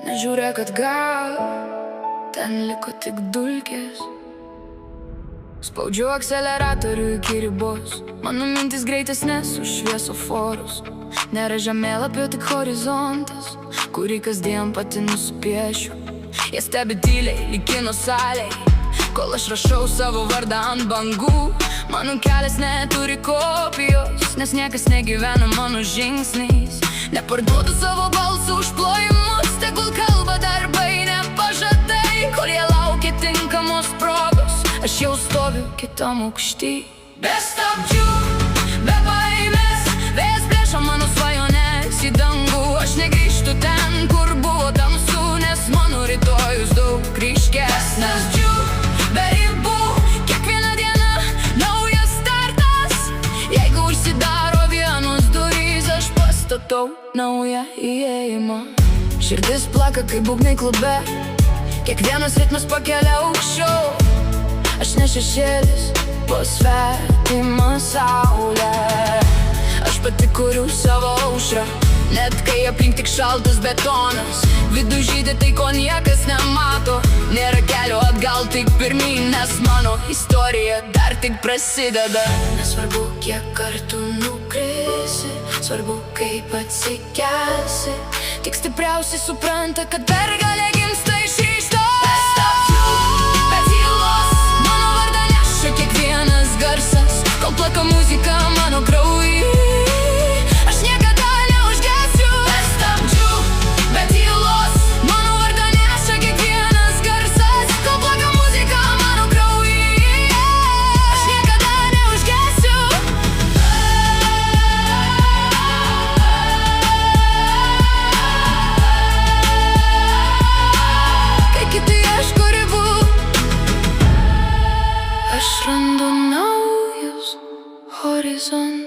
Nežiūrėk atgal, ten liko tik dulkės. Spaudžiu akceleratorių iki ribos, mano mintis greitesnės už šviesoforus. Nėra žemėlapio, tik horizontas, kurį kasdien pati nusipiešiu. Jie stebi tyliai, lyg kino salėj, kol aš rašau savo vardą ant bangų. Mano kelias neturi kopijos, nes niekas negyvena mano žingsniais. Neparduodu savo balsų už plojimus, tegul kalba darbai, ne pažadai. Kol jie laukia tinkamos progos, aš jau stoviu kitam aukšty. Be stabdžių, be baimės, vėjas plėšo mano svajones į dangų. Aš negrįžtu ten, kur buvo tamsu, nes mano rytojus daug ryškesnis. Be ribų, kiekviena diena naujas startas. Jeigu užsidaro vienos durys, aš pastatau naują įėjimą. Širdis plaka kaip būgnai klube, kiekvienas ritmas pakelia aukščiau. Aš ne šešėlis, po svetimą saulę. Aš pati kuriu savo aušrą, net kai aplink tik šaltas betonas. Vidu žydi tai, ko niekas nemato. Nėra kelio atgal, tik pirmyn, nes mano istorija dar tik prasideda. Nesvarbu, kiek kartų nukrisi, svarbu, kaip atsikelsi. Tik stipriausi supranta, kad pergalė gimsta iš ryžto. Be stabdžių, be tylos, mano vardą neša kiekvienas garsas. Kol plaka muzika mano kraujy, aš niekada neužgesiu. Be stabdžių, be tylos, mano vardą neša kiekvienas garsas. Kol plaka muzika mano kraujy, aš niekada neužgesiu. Kai kiti ieško ribų, aš randu naujus horizontus.